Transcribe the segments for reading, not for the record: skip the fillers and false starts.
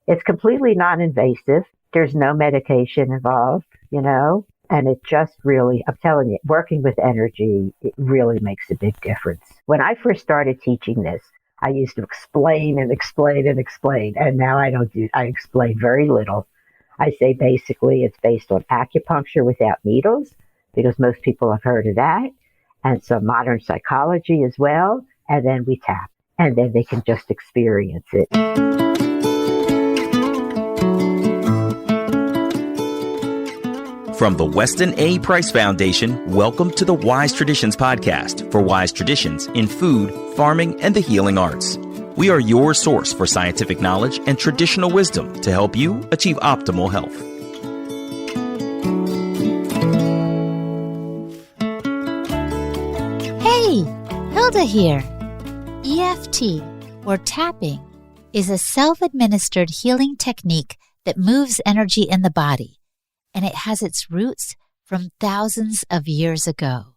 It's completely non-invasive. There's no medication involved, and it just really, I'm telling you, working with energy, it really makes a big difference. When I first started teaching this, I used to explain and explain and explain, and now I explain very little. I say basically it's based on acupuncture without needles, because most people have heard of that, and some modern psychology as well, and then we tap, and then they can just experience it. From the Weston A. Price Foundation, welcome to the Wise Traditions podcast for wise traditions in food, farming, and the healing arts. We are your source for scientific knowledge and traditional wisdom to help you achieve optimal health. Hey, Hilda here. EFT, or tapping, is a self-administered healing technique that moves energy in the body, and it has its roots from thousands of years ago.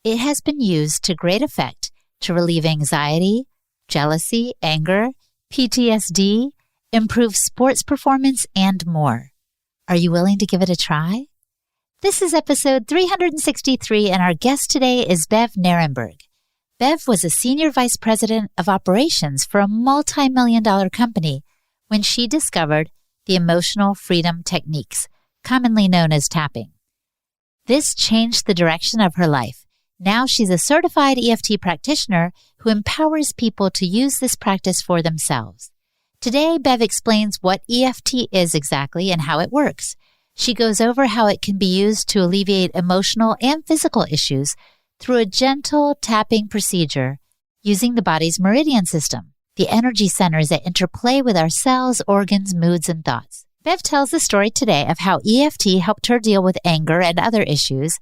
It has been used to great effect to relieve anxiety, jealousy, anger, PTSD, improve sports performance, and more. Are you willing to give it a try? This is episode 363, and our guest today is Bev Nerenberg. Bev was a senior vice president of operations for a multi-million-dollar company when she discovered the emotional freedom techniques, commonly known as tapping. This changed the direction of her life. Now she's a certified EFT practitioner who empowers people to use this practice for themselves. Today, Bev explains what EFT is exactly and how it works. She goes over how it can be used to alleviate emotional and physical issues through a gentle tapping procedure using the body's meridian system, the energy centers that interplay with our cells, organs, moods, and thoughts. Bev tells the story today of how EFT helped her deal with anger and other issues,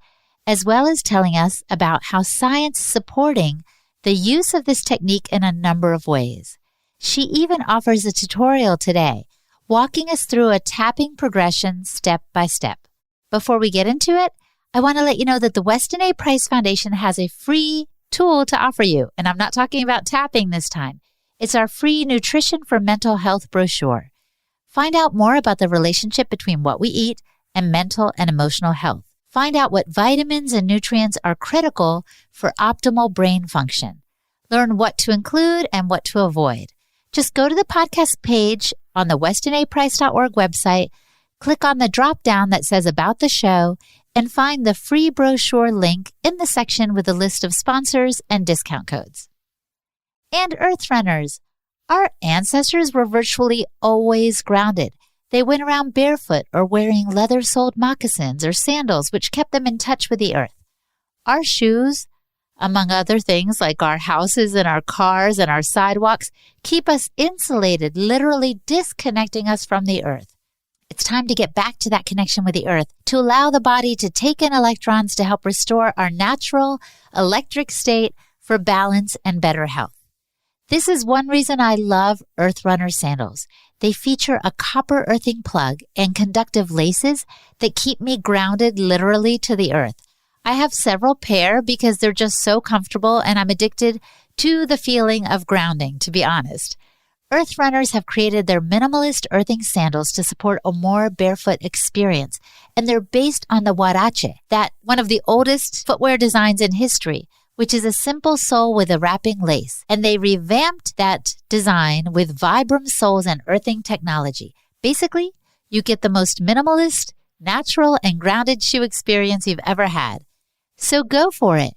as well as telling us about how science is supporting the use of this technique in a number of ways. She even offers a tutorial today, walking us through a tapping progression step by step. Before we get into it, I want to let you know that the Weston A. Price Foundation has a free tool to offer you, and I'm not talking about tapping this time. It's our free Nutrition for Mental Health brochure. Find out more about the relationship between what we eat and mental and emotional health. Find out what vitamins and nutrients are critical for optimal brain function. Learn what to include and what to avoid. Just go to the podcast page on the westonaprice.org website, click on the drop-down that says About the Show, and find the free brochure link in the section with a list of sponsors and discount codes. And Earth Runners. Our ancestors were virtually always grounded. They went around barefoot or wearing leather-soled moccasins or sandals, which kept them in touch with the earth. Our shoes, among other things like our houses and our cars and our sidewalks, keep us insulated, literally disconnecting us from the earth. It's time to get back to that connection with the earth, to allow the body to take in electrons to help restore our natural electric state for balance and better health. This is one reason I love Earth Runner sandals. They feature a copper earthing plug and conductive laces that keep me grounded literally to the earth. I have several pair because they're just so comfortable, and I'm addicted to the feeling of grounding, to be honest. Earth Runners have created their minimalist earthing sandals to support a more barefoot experience, and they're based on the huarache, that one of the oldest footwear designs in history, which is a simple sole with a wrapping lace. And they revamped that design with Vibram soles and earthing technology. Basically, you get the most minimalist, natural, and grounded shoe experience you've ever had. So go for it.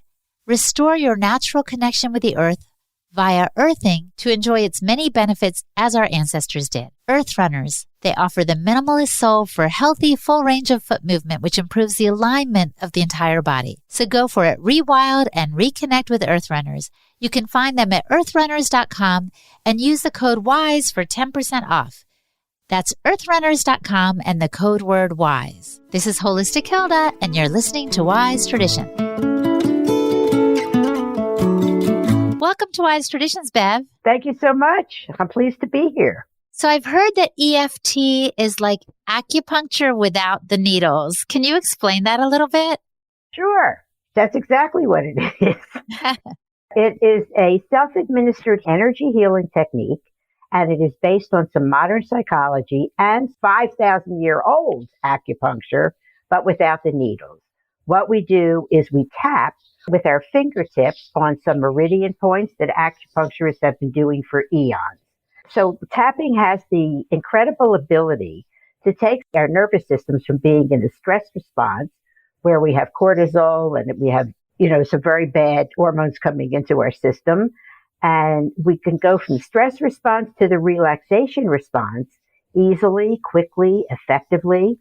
Restore your natural connection with the earth via earthing to enjoy its many benefits as our ancestors did. Earth Runners. They offer the minimalist sole for healthy, full range of foot movement, which improves the alignment of the entire body. So go for it. Rewild and reconnect with Earth Runners. You can find them at earthrunners.com and use the code WISE for 10% off. That's earthrunners.com and the code word WISE. This is Holistic Hilda, and you're listening to Wise Tradition. Welcome to Wise Traditions, Bev. Thank you so much. I'm pleased to be here. So I've heard that EFT is like acupuncture without the needles. Can you explain that a little bit? Sure. That's exactly what it is. It is a self-administered energy healing technique, And it is based on some modern psychology and 5,000-year-old acupuncture, but without the needles. What we do is we tap with our fingertips on some meridian points that acupuncturists have been doing for eons. So tapping has the incredible ability to take our nervous systems from being in a stress response where we have cortisol and we have, some very bad hormones coming into our system. And we can go from stress response to the relaxation response easily, quickly, effectively,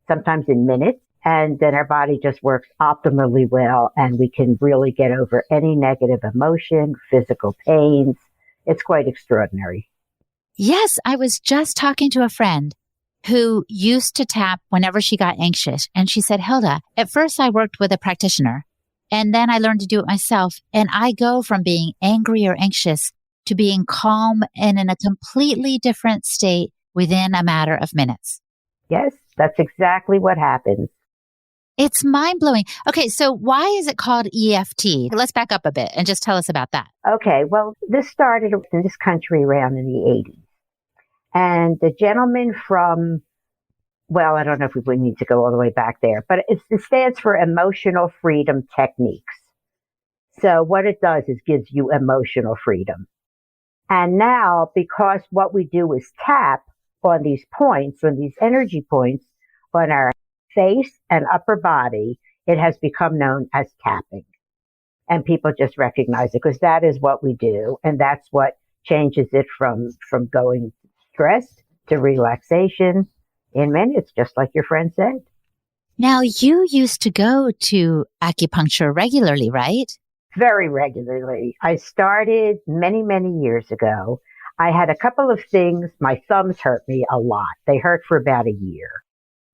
sometimes in minutes. And then our body just works optimally well, and we can really get over any negative emotion, physical pains. It's quite extraordinary. Yes, I was just talking to a friend who used to tap whenever she got anxious. And she said, Hilda, at first I worked with a practitioner, and then I learned to do it myself. And I go from being angry or anxious to being calm and in a completely different state within a matter of minutes. Yes, that's exactly what happens. It's mind-blowing. Okay, so why is it called EFT? Let's back up a bit and just tell us about that. Okay, well, this started in this country around in the 80s. And the gentleman from, I don't know if we need to go all the way back there, but it stands for Emotional Freedom Techniques. So what it does is gives you emotional freedom. And now, because what we do is tap on these points, on these energy points, on our face and upper body, it has become known as tapping. And people just recognize it because that is what we do. And that's what changes it from going stressed to relaxation in minutes, just like your friend said. Now, you used to go to acupuncture regularly, right? Very regularly. I started many, many years ago. I had a couple of things. My thumbs hurt me a lot. They hurt for about a year.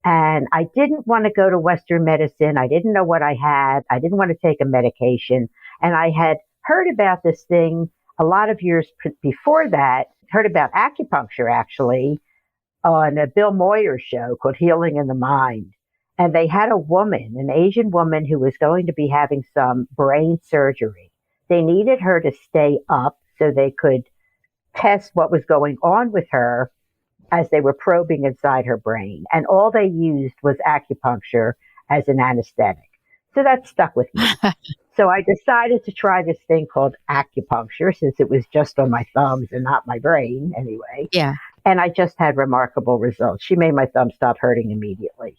And I didn't want to go to Western medicine. I didn't know what I had. I didn't want to take a medication. And I had heard about this thing a lot of years before that, heard about acupuncture actually on a Bill Moyer show called Healing in the Mind. And they had a woman, an Asian woman who was going to be having some brain surgery. They needed her to stay up so they could test what was going on with her as they were probing inside her brain. And all they used was acupuncture as an anesthetic. So that stuck with me. So I decided to try this thing called acupuncture since it was just on my thumbs and not my brain anyway. Yeah. And I just had remarkable results. She made my thumb stop hurting immediately.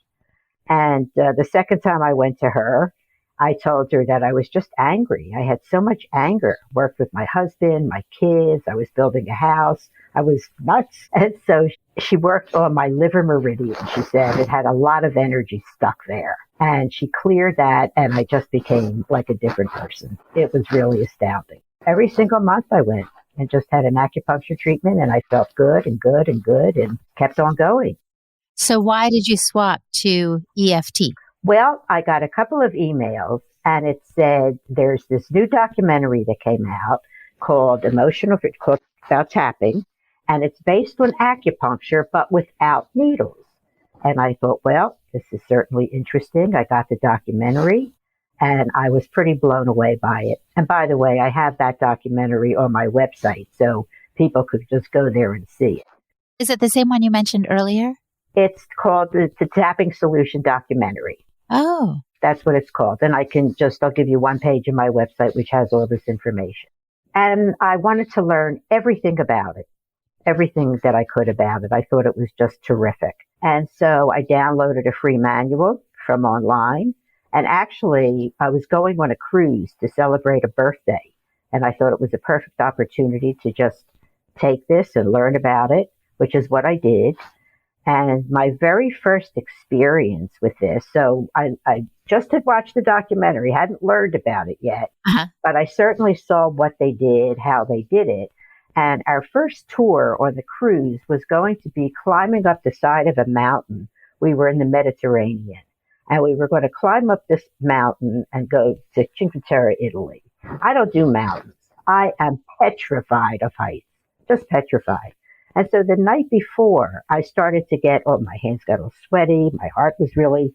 And the second time I went to her, I told her that I was just angry. I had so much anger. Worked with my husband, my kids. I was building a house. I was nuts. And so she worked on my liver meridian. She said it had a lot of energy stuck there. And she cleared that, and I just became like a different person. It was really astounding. Every single month I went and just had an acupuncture treatment, and I felt good and good and good and kept on going. So why did you swap to EFT? Well, I got a couple of emails, and it said there's this new documentary that came out called about tapping, and it's based on acupuncture, but without needles. And I thought, well, this is certainly interesting. I got the documentary, and I was pretty blown away by it. And by the way, I have that documentary on my website, so people could just go there and see it. Is it the same one you mentioned earlier? It's called the Tapping Solution Documentary. Oh. That's what it's called. And I'll give you one page of my website, which has all this information. And I wanted to learn everything about it, everything that I could about it. I thought it was just terrific. And so I downloaded a free manual from online. And actually, I was going on a cruise to celebrate a birthday. And I thought it was a perfect opportunity to just take this and learn about it, which is what I did. And my very first experience with this, so I just had watched the documentary, hadn't learned about it yet, but I certainly saw what they did, how they did it. And our first tour on the cruise was going to be climbing up the side of a mountain. We were in the Mediterranean, and we were going to climb up this mountain and go to Cinque Terre, Italy. I don't do mountains. I am petrified of heights, just petrified. And so the night before, I started to my hands got all sweaty. My heart was really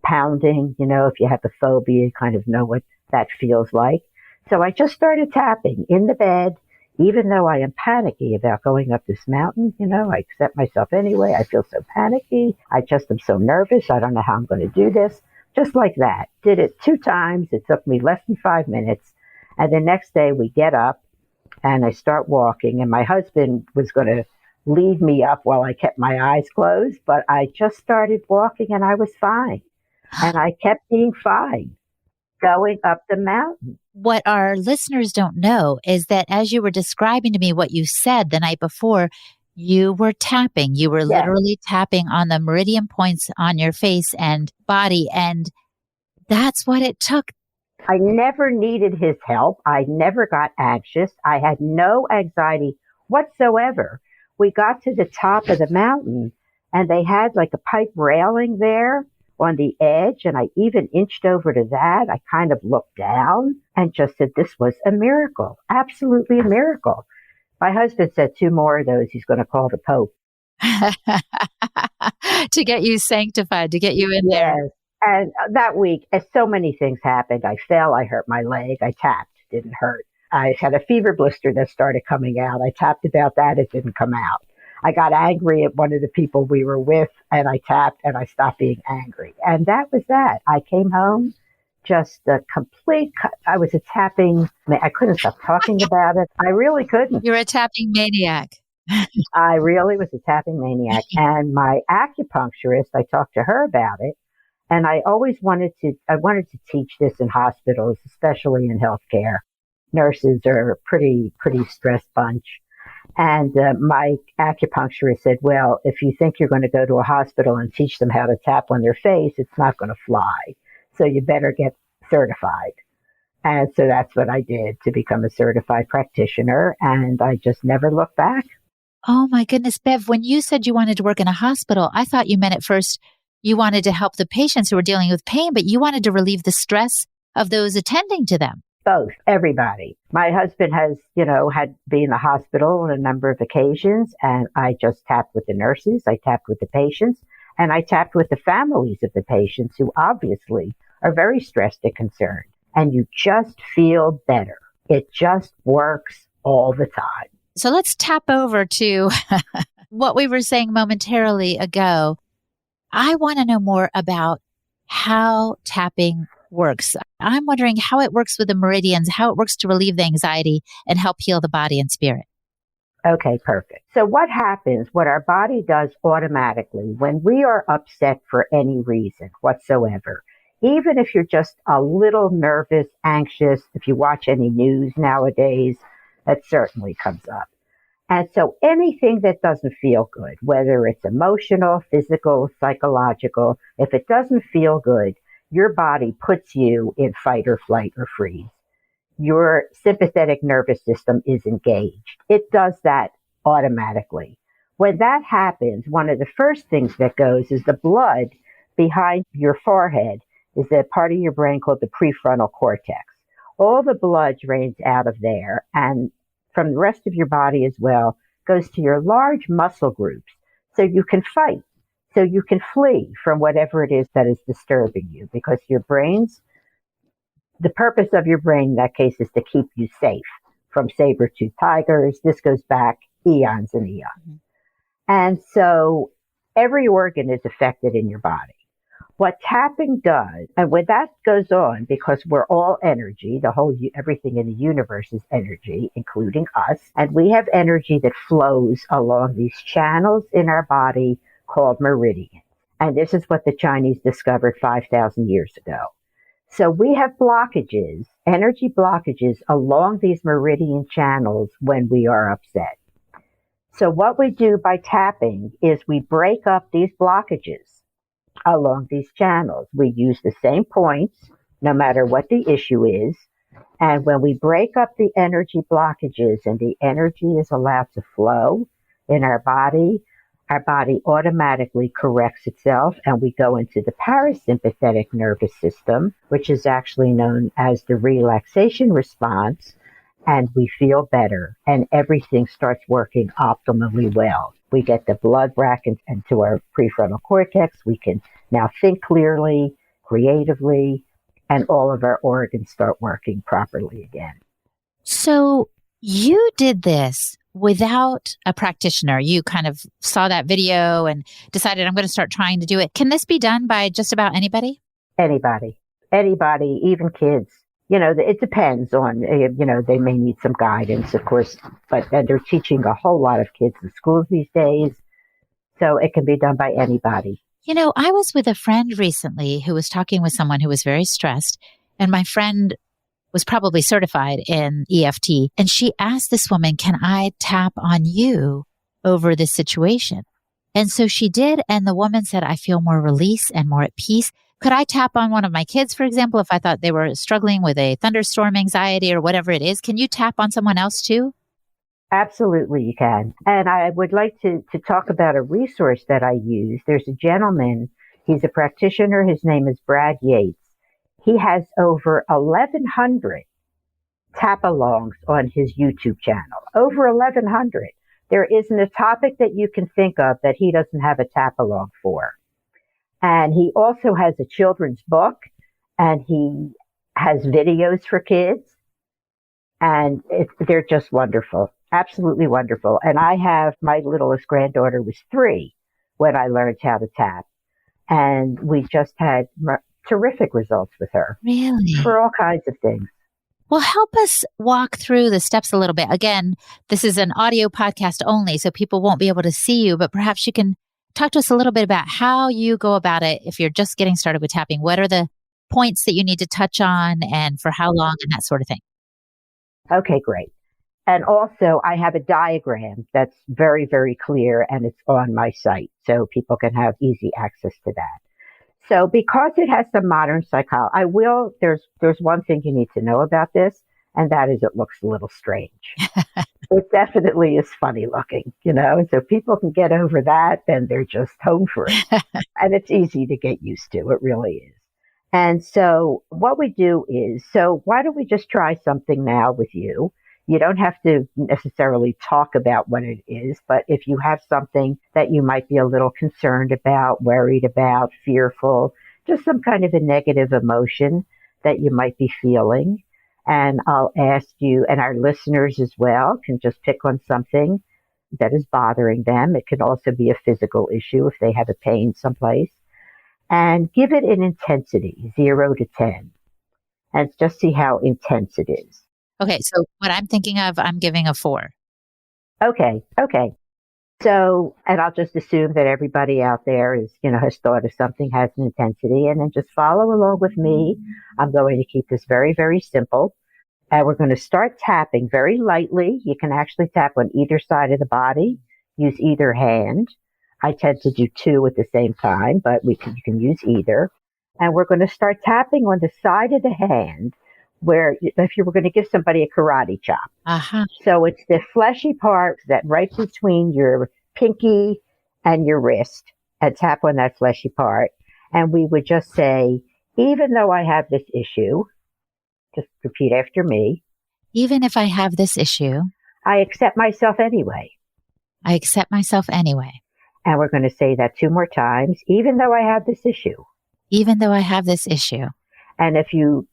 pounding. You know, if you have the phobia, you kind of know what that feels like. So I just started tapping in the bed, Even though I am panicky about going up this mountain, I accept myself anyway. I feel so panicky. I just am so nervous. I don't know how I'm going to do this. Just like that. Did it 2 times. It took me less than 5 minutes. And the next day we get up and I start walking. And my husband was going to lead me up while I kept my eyes closed. But I just started walking and I was fine. And I kept being fine going up the mountain. What our listeners don't know is that as you were describing to me what you said the night before, you were tapping. You were literally tapping on the meridian points on your face and body. And that's what it took. I never needed his help. I never got anxious. I had no anxiety whatsoever. We got to the top of the mountain and they had like a pipe railing there on the edge, and I even inched over to that. I kind of looked down and just said, this was a miracle, absolutely a miracle. My husband said 2 more of those, he's going to call the Pope. To get you sanctified, to get you in there. And that week, as so many things happened, I fell, I hurt my leg, I tapped, didn't hurt. I had a fever blister that started coming out. I tapped about that, it didn't come out. I got angry at one of the people we were with, and I tapped, and I stopped being angry. And that was that. I came home just a complete, I was a tapping, I couldn't stop talking about it. I really couldn't. You're a tapping maniac. I really was a tapping maniac. And my acupuncturist, I talked to her about it. And I always wanted to teach this in hospitals, especially in healthcare. Nurses are a pretty stressed bunch. And my acupuncturist said, well, if you think you're going to go to a hospital and teach them how to tap on their face, it's not going to fly. So you better get certified. And so that's what I did to become a certified practitioner. And I just never looked back. Oh, my goodness, Bev, when you said you wanted to work in a hospital, I thought you meant at first you wanted to help the patients who were dealing with pain, but you wanted to relieve the stress of those attending to them. Both, everybody. My husband has, had been in the hospital on a number of occasions, and I just tapped with the nurses, I tapped with the patients, and I tapped with the families of the patients who obviously are very stressed and concerned. And you just feel better. It just works all the time. So let's tap over to what we were saying momentarily ago. I want to know more about how tapping works. I'm wondering how it works with the meridians, how it works to relieve the anxiety and help heal the body and spirit. Okay, perfect. So what happens, what our body does automatically when we are upset for any reason whatsoever, even if you're just a little nervous, anxious, if you watch any news nowadays, that certainly comes up. And so anything that doesn't feel good, whether it's emotional, physical, psychological, if it doesn't feel good, your body puts you in fight or flight or freeze. Your sympathetic nervous system is engaged. It does that automatically. When that happens, one of the first things that goes is the blood behind your forehead is a part of your brain called the prefrontal cortex. All the blood drains out of there, and from the rest of your body as well, goes to your large muscle groups. So you can fight. So you can flee from whatever it is that is disturbing you, because your brain's, the purpose of your brain in that case is to keep you safe from saber-toothed tigers. This goes back eons and eons. Mm-hmm. And so every organ is affected in your body. What tapping does, and when that goes on, because we're all energy, everything in the universe is energy, including us, and we have energy that flows along these channels in our body called meridian. And this is what the Chinese discovered 5,000 years ago. So we have blockages, energy blockages along these meridian channels when we are upset. So what we do by tapping is we break up these blockages along these channels. We use the same points, no matter what the issue is. And when we break up the energy blockages and the energy is allowed to flow in our body automatically corrects itself, and we go into the parasympathetic nervous system, which is actually known as the relaxation response, and we feel better, and everything starts working optimally well. We get the blood back into our prefrontal cortex. We can now think clearly, creatively, and all of our organs start working properly again. So You did this without a practitioner. You kind of saw that video and decided, I'm going to start trying to do it. Can this be done by just about anybody? Anybody, even kids. It depends on, they may need some guidance, of course, but they're teaching a whole lot of kids in schools these days. So it can be done by anybody. I was with a friend recently who was talking with someone who was very stressed, and my friend was probably certified in EFT. And she asked this woman, can I tap on you over this situation? And so she did. And the woman said, I feel more release and more at peace. Could I tap on one of my kids, for example, if I thought they were struggling with a thunderstorm anxiety or whatever it is? Can you tap on someone else too? Absolutely, you can. And I would like to talk about a resource that I use. There's a gentleman, he's a practitioner. His name is Brad Yates. He has over 1,100 tap-alongs on his YouTube channel. Over 1,100. There isn't a topic that you can think of that he doesn't have a tap-along for. And he also has a children's book, and he has videos for kids. And they're just wonderful. Absolutely wonderful. And I have, my littlest granddaughter was 3 when I learned how to tap. And we just had terrific results with her. Really? For all kinds of things. Well, help us walk through the steps a little bit. Again, this is an audio podcast only, so people won't be able to see you, but perhaps you can talk to us a little bit about how you go about it if you're just getting started with tapping. What are the points that you need to touch on and for how long and that sort of thing? Okay, great. And also, I have a diagram that's very, very clear, and it's on my site, so people can have easy access to that. So because it has some modern psychology, there's one thing you need to know about this, and that is it looks a little strange. It definitely is funny looking, so people can get over that, then they're just home for it. And it's easy to get used to. It really is. And so what we do is, why don't we just try something now with you? You don't have to necessarily talk about what it is, but if you have something that you might be a little concerned about, worried about, fearful, just some kind of a negative emotion that you might be feeling, and I'll ask you, and our listeners as well, can just pick on something that is bothering them. It can also be a physical issue if they have a pain someplace, and give it an intensity, 0 to 10, and just see how intense it is. Okay, so what I'm thinking of, I'm giving a 4. Okay. So, and I'll just assume that everybody out there has thought of something, has an intensity, and then just follow along with me. I'm going to keep this very, very simple. And we're going to start tapping very lightly. You can actually tap on either side of the body, use either hand. I tend to do 2 at the same time, but you can use either. And we're going to start tapping on the side of the hand where if you were going to give somebody a karate chop. Uh-huh. So it's the fleshy part that right between your pinky and your wrist, and tap on that fleshy part. And we would just say, even though I have this issue, just repeat after me. Even if I have this issue, I accept myself anyway. I accept myself anyway. And we're going to say that 2 more times, even though I have this issue. Even though I have this issue. And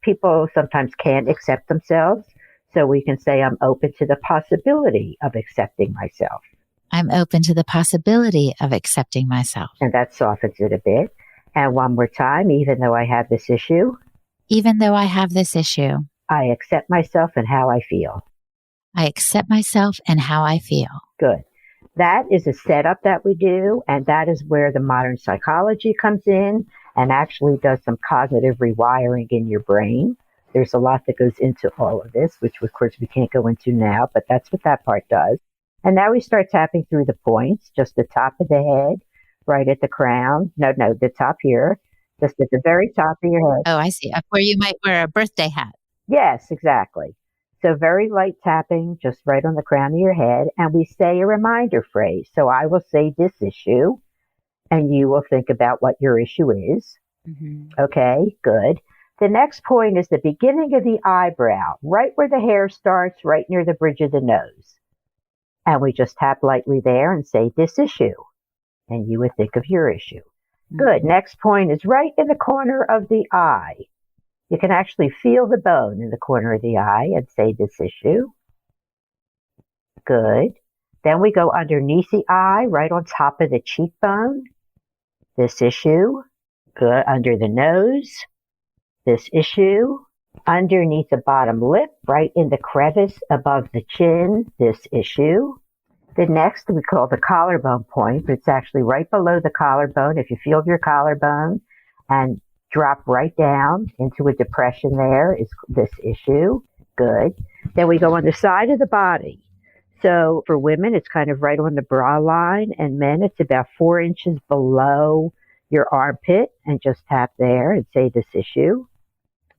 people sometimes can't accept themselves, so we can say, I'm open to the possibility of accepting myself. I'm open to the possibility of accepting myself. And that softens it a bit. And one more time, even though I have this issue. Even though I have this issue. I accept myself and how I feel. I accept myself and how I feel. Good. That is a setup that we do, and that is where the modern psychology comes in and actually does some cognitive rewiring in your brain. There's a lot that goes into all of this, which of course we can't go into now, but that's what that part does. And now we start tapping through the points, just the top of the head, right at the crown. No, the top here, just at the very top of your head. Oh, I see. Up where you might wear a birthday hat. Yes, exactly. So very light tapping, just right on the crown of your head. And we say a reminder phrase. So I will say this issue, and you will think about what your issue is. Mm-hmm. Okay, good. The next point is the beginning of the eyebrow, right where the hair starts, right near the bridge of the nose. And we just tap lightly there and say this issue. And you would think of your issue. Mm-hmm. Good. Next point is right in the corner of the eye. You can actually feel the bone in the corner of the eye and say this issue. Good. Then we go underneath the eye, right on top of the cheekbone. This issue. Good. Under the nose. This issue. Underneath the bottom lip, right in the crevice above the chin. This issue. The next we call the collarbone point, but it's actually right below the collarbone. If you feel your collarbone and drop right down into a depression there is this issue. Good. Then we go on the side of the body. So for women, it's kind of right on the bra line, and men, it's about 4 inches below your armpit, and just tap there and say this issue.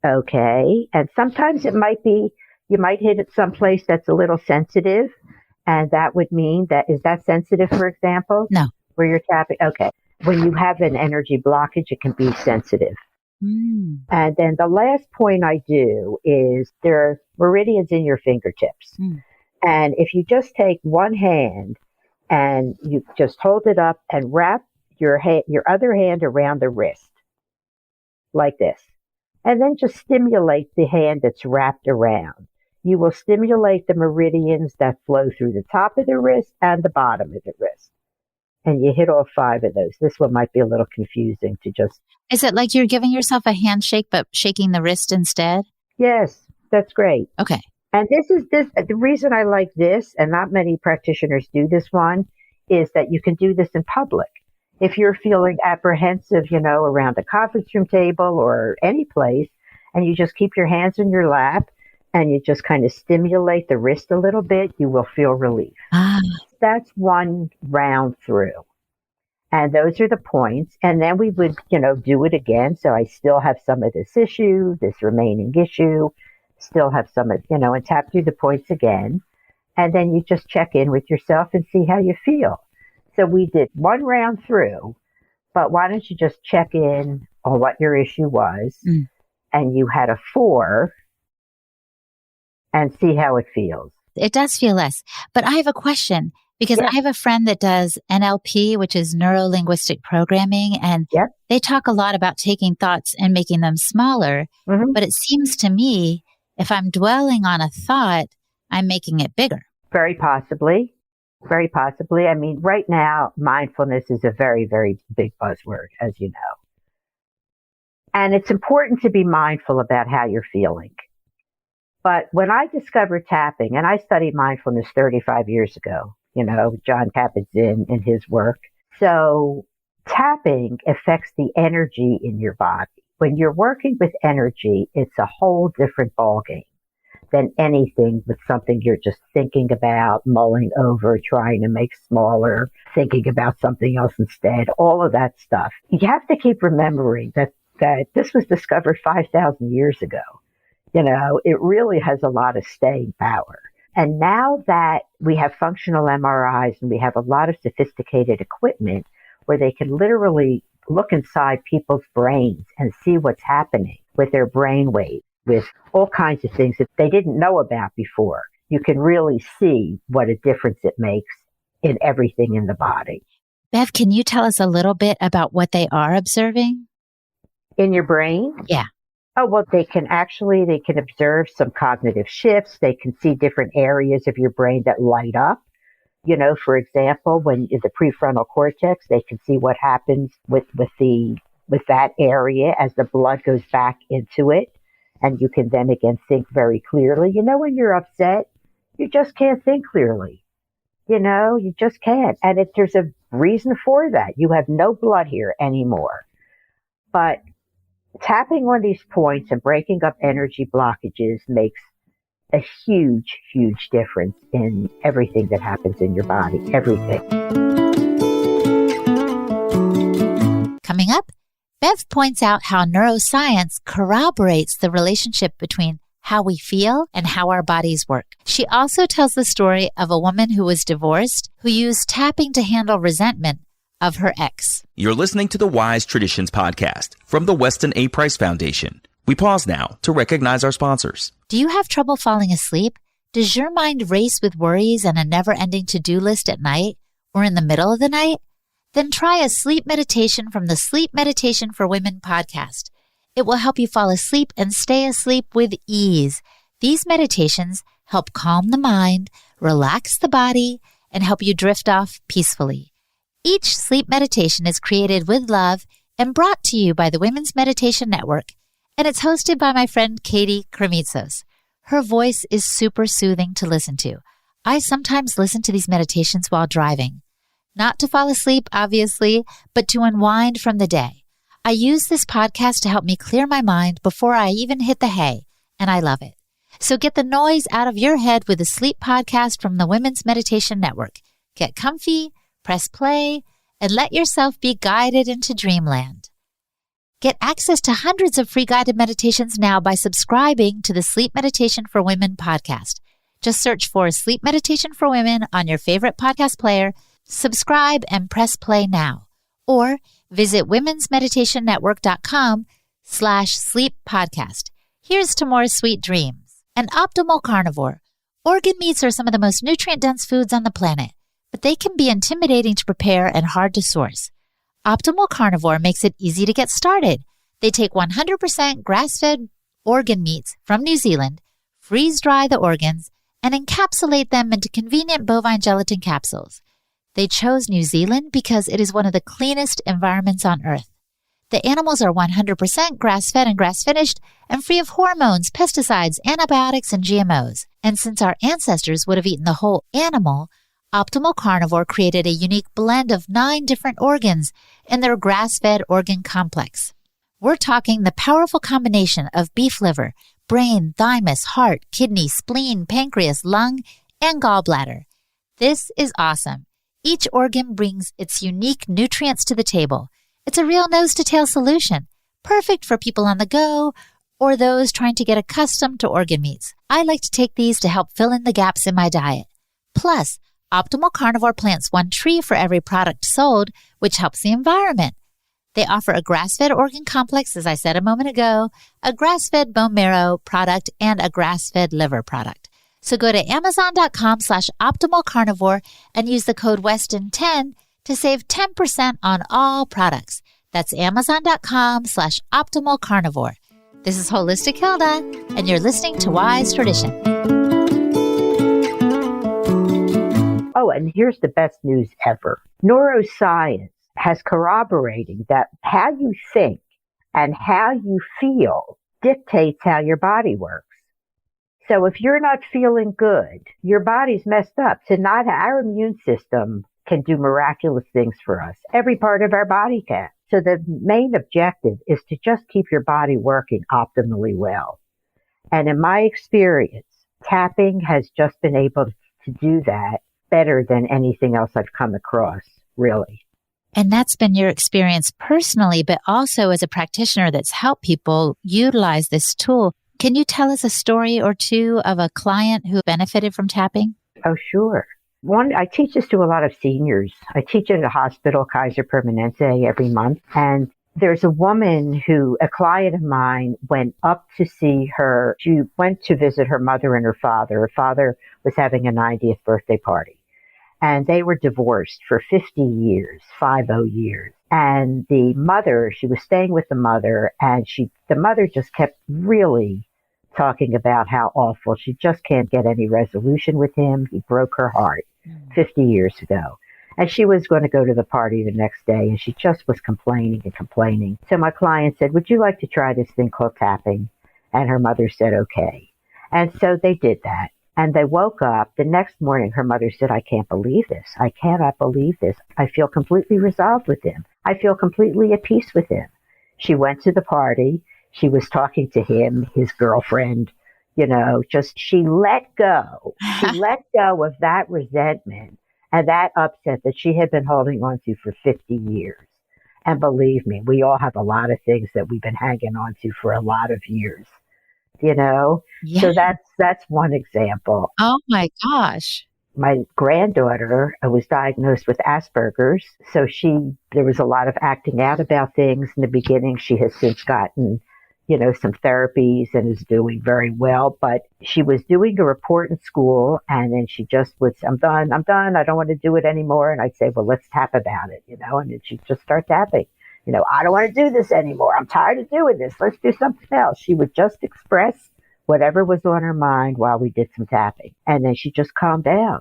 Okay. And sometimes it might be, you might hit it someplace that's a little sensitive, and that would mean that, is that sensitive, for example? No. Where you're tapping? Okay. When you have an energy blockage, it can be sensitive. Mm. And then the last point I do is there are meridians in your fingertips. Mm. And if you just take one hand and you just hold it up and wrap your other hand around the wrist like this, and then just stimulate the hand that's wrapped around, you will stimulate the meridians that flow through the top of the wrist and the bottom of the wrist. And you hit all 5 of those. This one might be a little confusing to just... Is it like you're giving yourself a handshake, but shaking the wrist instead? Yes, that's great. Okay. And the reason I like this, and not many practitioners do this one, is that you can do this in public. If you're feeling apprehensive, around a conference room table or any place, and you just keep your hands in your lap and you just kind of stimulate the wrist a little bit, you will feel relief. That's one round through. And those are the points. And then we would, do it again. So I still have some of this issue, this remaining issue, still have some of, and tap through the points again. And then you just check in with yourself and see how you feel. So we did one round through, but why don't you just check in on what your issue was, and you had a 4, and see how it feels. It does feel less. But I have a question, because I have a friend that does NLP, which is neuro-linguistic programming, and they talk a lot about taking thoughts and making them smaller. Mm-hmm. But it seems to me, if I'm dwelling on a thought, I'm making it bigger. Very possibly. Very possibly. I mean, right now, mindfulness is a very, very big buzzword, as you know. And it's important to be mindful about how you're feeling. But when I discovered tapping, and I studied mindfulness 35 years ago, John Kabat-Zinn in his work. So tapping affects the energy in your body. When you're working with energy, it's a whole different ballgame than anything with something you're just thinking about, mulling over, trying to make smaller, thinking about something else instead, all of that stuff. You have to keep remembering that this was discovered 5,000 years ago. It really has a lot of staying power. And now that we have functional MRIs and we have a lot of sophisticated equipment where they can literally look inside people's brains and see what's happening with their brain waves, with all kinds of things that they didn't know about before, you can really see what a difference it makes in everything in the body. Bev, can you tell us a little bit about what they are observing? In your brain? Yeah. Oh, well, they can observe some cognitive shifts. They can see different areas of your brain that light up. For example, when in the prefrontal cortex, they can see what happens with that area as the blood goes back into it. And you can then again think very clearly. When you're upset, you just can't think clearly. You just can't. And there's a reason for that. You have no blood here anymore. But tapping on these points and breaking up energy blockages makes a huge, huge difference in everything that happens in your body. Everything. Coming up, Bev points out how neuroscience corroborates the relationship between how we feel and how our bodies work. She also tells the story of a woman who was divorced who used tapping to handle resentment of her ex. You're listening to the Wise Traditions podcast from the Weston A. Price Foundation. We pause now to recognize our sponsors. Do you have trouble falling asleep? Does your mind race with worries and a never-ending to-do list at night or in the middle of the night? Then try a sleep meditation from the Sleep Meditation for Women podcast. It will help you fall asleep and stay asleep with ease. These meditations help calm the mind, relax the body, and help you drift off peacefully. Each sleep meditation is created with love and brought to you by the Women's Meditation Network, and it's hosted by my friend Katie Kremitzos. Her voice is super soothing to listen to. I sometimes listen to these meditations while driving. Not to fall asleep, obviously, but to unwind from the day. I use this podcast to help me clear my mind before I even hit the hay, and I love it. So get the noise out of your head with a sleep podcast from the Women's Meditation Network. Get comfy, press play, and let yourself be guided into dreamland. Get access to hundreds of free guided meditations now by subscribing to the Sleep Meditation for Women podcast. Just search for Sleep Meditation for Women on your favorite podcast player, subscribe, and press play now. Or visit womensmeditationnetwork.com/sleep podcast. Here's to more sweet dreams. An optimal carnivore. Organ meats are some of the most nutrient-dense foods on the planet, but they can be intimidating to prepare and hard to source. Optimal Carnivore makes it easy to get started. They take 100% grass-fed organ meats from New Zealand, freeze-dry the organs, and encapsulate them into convenient bovine gelatin capsules. They chose New Zealand because it is one of the cleanest environments on Earth. The animals are 100% grass-fed and grass-finished and free of hormones, pesticides, antibiotics, and GMOs. And since our ancestors would have eaten the whole animal, Optimal Carnivore created a unique blend of 9 different organs in their grass-fed organ complex. We're talking the powerful combination of beef liver, brain, thymus, heart, kidney, spleen, pancreas, lung, and gallbladder. This is awesome. Each organ brings its unique nutrients to the table. It's a real nose-to-tail solution, perfect for people on the go or those trying to get accustomed to organ meats. I like to take these to help fill in the gaps in my diet. Plus, Optimal Carnivore plants 1 tree for every product sold, which helps the environment. They offer a grass-fed organ complex, as I said a moment ago, a grass-fed bone marrow product, and a grass-fed liver product. So go to Amazon.com/optimalcarnivore and use the code Weston10 to save 10% on all products. That's Amazon.com/optimalcarnivore. This is Holistic Hilda, and you're listening to Wise Tradition. Oh, and here's the best news ever. Neuroscience has corroborating that how you think and how you feel dictates how your body works. So if you're not feeling good, your body's messed up. So not our immune system can do miraculous things for us. Every part of our body can. So the main objective is to just keep your body working optimally well. And in my experience, tapping has just been able to do that better than anything else I've come across, really. And that's been your experience personally, but also as a practitioner that's helped people utilize this tool. Can you tell us a story or two of a client who benefited from tapping? Oh, sure. One, I teach this to a lot of seniors. I teach it at a hospital, Kaiser Permanente, every month. And there's a woman who, a client of mine, went up to see her. She went to visit her mother and her father. Her father was having a 90th birthday party. And they were divorced for 50 years, 50 years. And the mother, she was staying with the mother, and the mother just kept really talking about how awful. She just can't get any resolution with him. He broke her heart 50 years ago. And she was going to go to the party the next day, and she just was complaining and complaining. So my client said, would you like to try this thing called tapping? And her mother said, okay. And so they did that. And they woke up. The next morning, her mother said, I can't believe this. I cannot believe this. I feel completely resolved with him. I feel completely at peace with him. She went to the party. She was talking to him, his girlfriend, she let go. She let go of that resentment and that upset that she had been holding on to for 50 years. And believe me, we all have a lot of things that we've been hanging on to for a lot of years. Yeah. So that's one example. Oh my gosh. My granddaughter was diagnosed with Asperger's. So there was a lot of acting out about things in the beginning. She has since gotten, some therapies and is doing very well, but she was doing a report in school and then she just was, I'm done. I don't want to do it anymore. And I'd say, well, let's tap about it, and then she'd just start tapping. I don't want to do this anymore. I'm tired of doing this. Let's do something else. She would just express whatever was on her mind while we did some tapping. And then she just calmed down.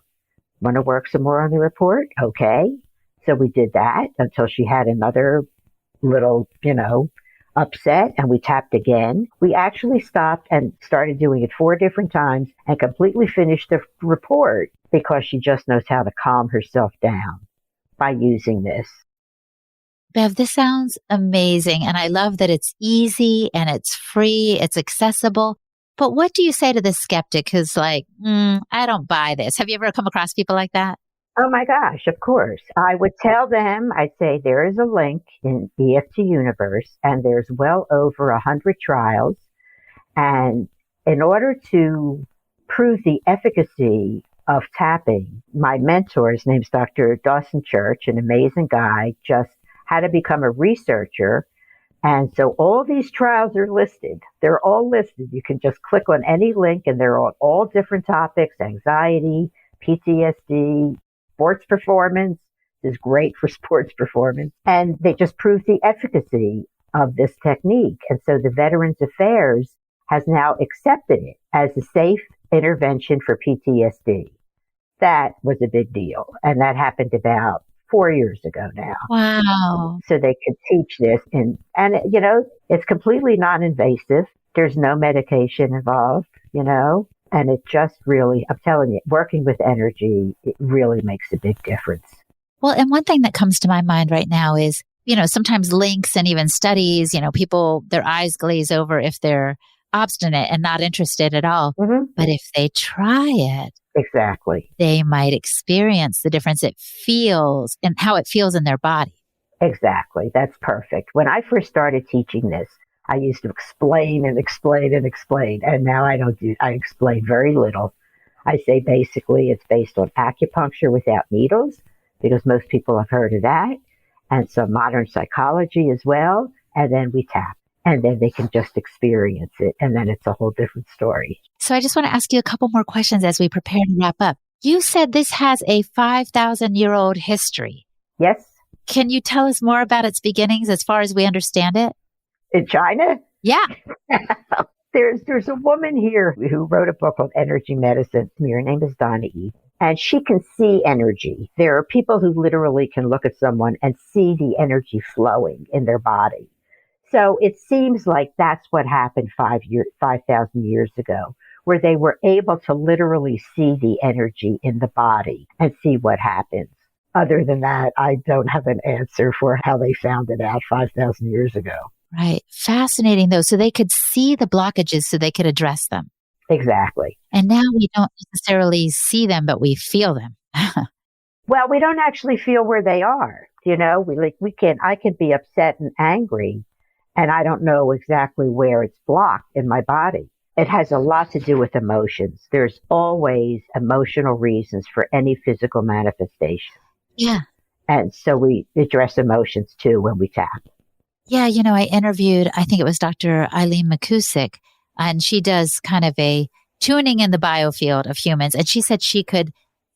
Want to work some more on the report? Okay. So we did that until she had another little, upset, and we tapped again. We actually stopped and started doing it 4 different times and completely finished the report because she just knows how to calm herself down by using this. Bev, this sounds amazing. And I love that it's easy and it's free, it's accessible. But what do you say to the skeptic who's like, I don't buy this? Have you ever come across people like that? Oh my gosh, of course. I would tell them, I'd say there is a link in EFT Universe and there's well over 100 trials. And in order to prove the efficacy of tapping, my mentor, his name's Dr. Dawson Church, an amazing guy, just had to become a researcher. And so all these trials are listed. They're all listed. You can just click on any link and they're on all different topics: anxiety, PTSD, sports performance is great for sports performance. And they just prove the efficacy of this technique. And so the Veterans Affairs has now accepted it as a safe intervention for PTSD. That was a big deal. And that happened about 4 years ago now. Wow. So they could teach this. And it's completely non-invasive. There's no medication involved, and it just really, I'm telling you, working with energy, it really makes a big difference. Well, and one thing that comes to my mind right now is, sometimes links and even studies, people, their eyes glaze over if they're obstinate and not interested at all. Mm-hmm. But if they try it, exactly, they might experience the difference it feels and how it feels in their body. Exactly. That's perfect. When I first started teaching this, I used to explain and explain and explain. And now I explain very little. I say basically it's based on acupuncture without needles, because most people have heard of that, and some modern psychology as well. And then we tap, and then they can just experience it. And then it's a whole different story. So I just want to ask you a couple more questions as we prepare to wrap up. You said this has a 5,000-year-old history. Yes. Can you tell us more about its beginnings as far as we understand it? In China? Yeah. There's a woman here who wrote a book called Energy Medicine. Her name is Donna E. And she can see energy. There are people who literally can look at someone and see the energy flowing in their body. So it seems like that's what happened 5,000 years ago, where they were able to literally see the energy in the body and see what happens. Other than that, I don't have an answer for how they found it out 5,000 years ago. Right. Fascinating, though. So they could see the blockages so they could address them. Exactly. And now we don't necessarily see them, but we feel them. Well, we don't actually feel where they are. I can be upset and angry, and I don't know exactly where it's blocked in my body. It has a lot to do with emotions. There's always emotional reasons for any physical manifestation. Yeah. And so we address emotions too when we tap. Yeah. I interviewed, I think it was Dr. Eileen McCusick, and she does kind of a tuning in the biofield of humans. And she said she could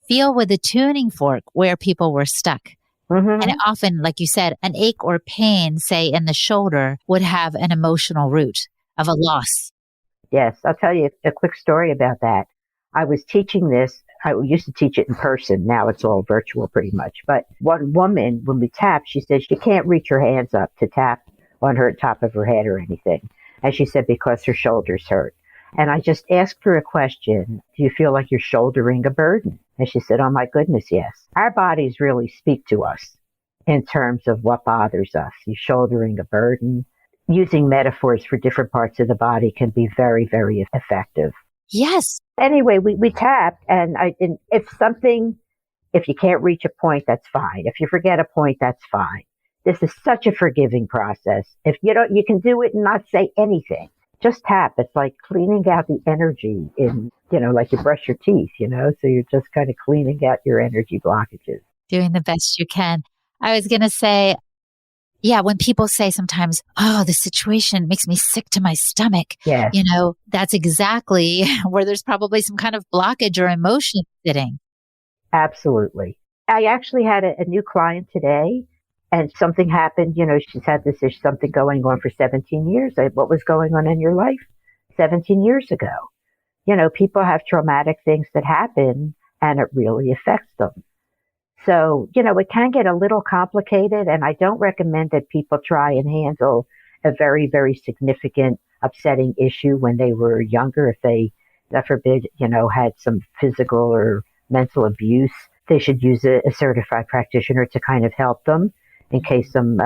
feel with a tuning fork where people were stuck. Mm-hmm. And often, like you said, an ache or pain, say in the shoulder, would have an emotional root of a loss. Yes. I'll tell you a quick story about that. I was teaching this. I used to teach it in person. Now it's all virtual pretty much. But one woman, when we tapped, she said she can't reach her hands up to tap on her top of her head or anything. And she said because her shoulders hurt. And I just asked her a question. Do you feel like you're shouldering a burden? And she said, oh my goodness, yes. Our bodies really speak to us in terms of what bothers us. You're shouldering a burden. Using metaphors for different parts of the body can be very, very effective. Yes. Anyway, we tapped, and if you can't reach a point, that's fine. If you forget a point, that's fine. This is such a forgiving process. If you can do it and not say anything. Just tap. It's like cleaning out the energy like you brush your teeth, so you're just kind of cleaning out your energy blockages. Doing the best you can. I was going to say, yeah, when people say sometimes, oh, the situation makes me sick to my stomach, yes. That's exactly where there's probably some kind of blockage or emotion sitting. Absolutely. I actually had a new client today, and something happened. She's had something going on for 17 years. What was going on in your life? 17 years ago. You know, people have traumatic things that happen and it really affects them. So, you know, it can get a little complicated, and I don't recommend that people try and handle a very, very significant, upsetting issue when they were younger. If they, God forbid, you know, had some physical or mental abuse, they should use a certified practitioner to kind of help them in case some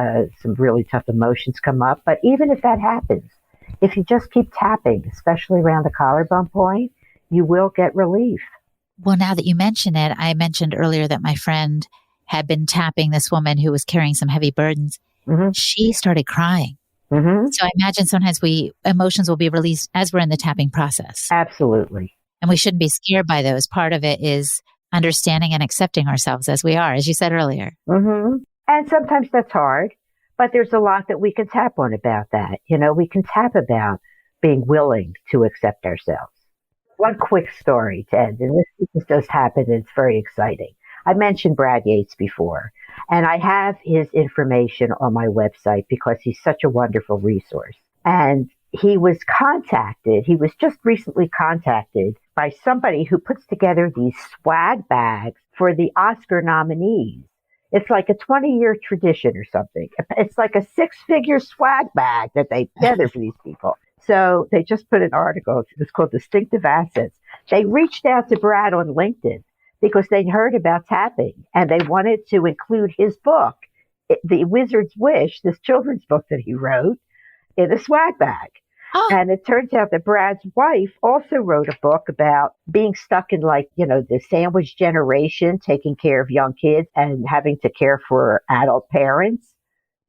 really tough emotions come up. But even if that happens, if you just keep tapping, especially around the collarbone point, you will get relief. Well, now that you mention it, I mentioned earlier that my friend had been tapping this woman who was carrying some heavy burdens. Mm-hmm. She started crying. Mm-hmm. So I imagine sometimes emotions will be released as we're in the tapping process. Absolutely. And we shouldn't be scared by those. Part of it is understanding and accepting ourselves as we are, as you said earlier. Mm-hmm. And sometimes that's hard, but there's a lot that we can tap on about that. You know, we can tap about being willing to accept ourselves. One quick story to end, and this just happened, and it's very exciting. I mentioned Brad Yates before, and I have his information on my website because he's such a wonderful resource. And he was just recently contacted by somebody who puts together these swag bags for the Oscar nominees. It's like a 20-year tradition or something. It's like a 6-figure swag bag that they gather for these people. So they just put an article. It's called Distinctive Assets. They reached out to Brad on LinkedIn because they'd heard about tapping and they wanted to include his book, The Wizard's Wish, this children's book that he wrote, in a swag bag. Oh. And it turns out that Brad's wife also wrote a book about being stuck in, like, you know, the sandwich generation, taking care of young kids and having to care for adult parents,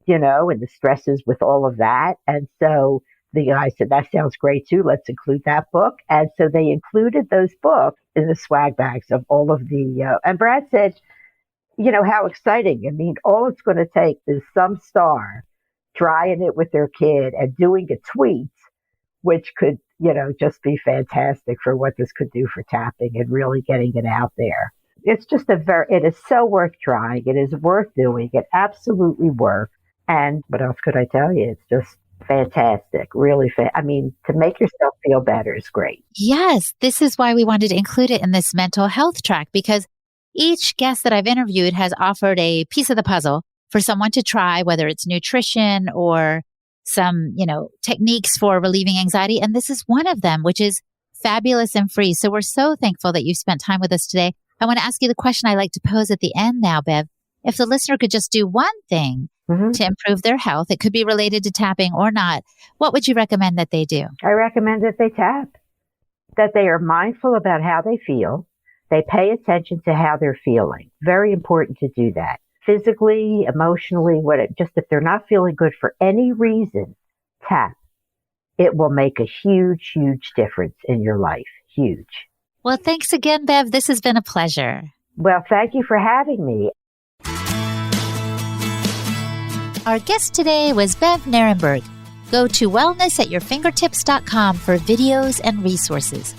you know, and the stresses with all of that. And so the guy said, that sounds great too. Let's include that book. And so they included those books in the swag bags of all of the, and Brad said, you know, how exciting. I mean, all it's going to take is some star trying it with their kid and doing a tweet, which could, you know, just be fantastic for what this could do for tapping and really getting it out there. It's just it is so worth trying. It is worth doing. It absolutely works. And what else could I tell you? It's just fantastic. Really, I mean, to make yourself feel better is great. Yes. This is why we wanted to include it in this mental health track, because each guest that I've interviewed has offered a piece of the puzzle for someone to try, whether it's nutrition or some, you know, techniques for relieving anxiety. And this is one of them, which is fabulous and free. So we're so thankful that you spent time with us today. I want to ask you the question I like to pose at the end now, Bev. If the listener could just do one thing to improve their health, it could be related to tapping or not, what would you recommend that they do? I recommend that they tap, that they are mindful about how they feel. They pay attention to how they're feeling. Very important to do that. Physically, emotionally, just if they're not feeling good for any reason, tap. It will make a huge, huge difference in your life. Huge. Well, thanks again, Bev. This has been a pleasure. Well, thank you for having me. Our guest today was Bev Nerenberg. Go to wellnessatyourfingertips.com for videos and resources.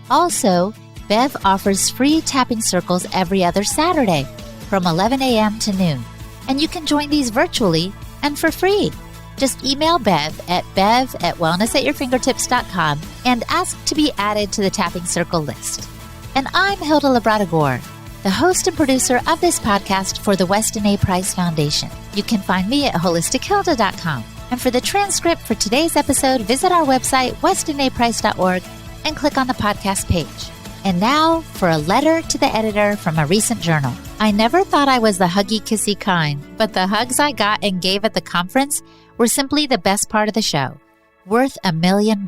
Also, Bev offers free tapping circles every other Saturday from 11 a.m. to noon. And you can join these virtually and for free. Just email Bev at wellnessatyourfingertips.com and ask to be added to the tapping circle list. And I'm Hilda Labrador, the host and producer of this podcast for the Weston A. Price Foundation. You can find me at holistichilda.com. And for the transcript for today's episode, visit our website, westonaprice.org, and click on the podcast page. And now for a letter to the editor from a recent journal. I never thought I was the huggy kissy kind, but the hugs I got and gave at the conference were simply the best part of the show. Worth $1 million.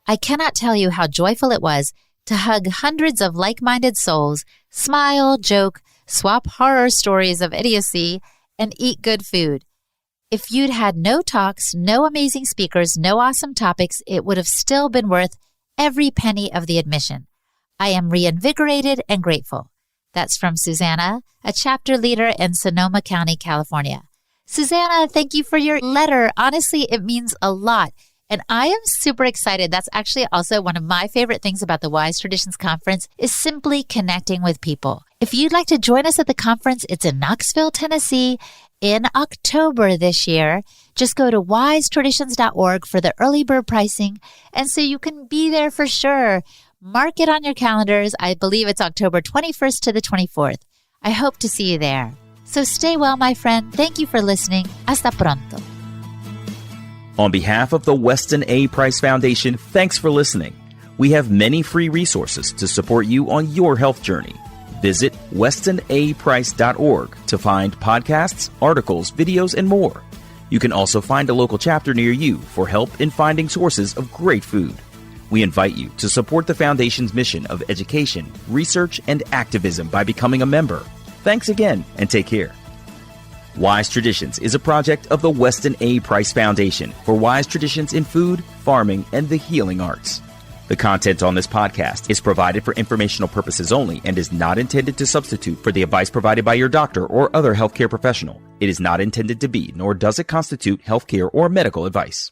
I cannot tell you how joyful it was to hug hundreds of like-minded souls, smile, joke, swap horror stories of idiocy, and eat good food. If you'd had no talks, no amazing speakers, no awesome topics, it would have still been worth every penny of the admission. I am reinvigorated and grateful. That's from Susanna, a chapter leader in Sonoma County, California. Susanna, thank you for your letter. Honestly, it means a lot. And I am super excited. That's actually also one of my favorite things about the Wise Traditions Conference is simply connecting with people. If you'd like to join us at the conference, it's in Knoxville, Tennessee, in October this year. Just go to wisetraditions.org for the early bird pricing, and so you can be there for sure. Mark it on your calendars. I believe it's October 21st to the 24th. I hope to see you there. So stay well, my friend. Thank you for listening. Hasta pronto. On behalf of the Weston A. Price Foundation, thanks for listening. We have many free resources to support you on your health journey. Visit westonaprice.org to find podcasts, articles, videos, and more. You can also find a local chapter near you for help in finding sources of great food. We invite you to support the Foundation's mission of education, research, and activism by becoming a member. Thanks again, and take care. Wise Traditions is a project of the Weston A. Price Foundation for wise traditions in food, farming, and the healing arts. The content on this podcast is provided for informational purposes only and is not intended to substitute for the advice provided by your doctor or other healthcare professional. It is not intended to be, nor does it constitute healthcare or medical advice.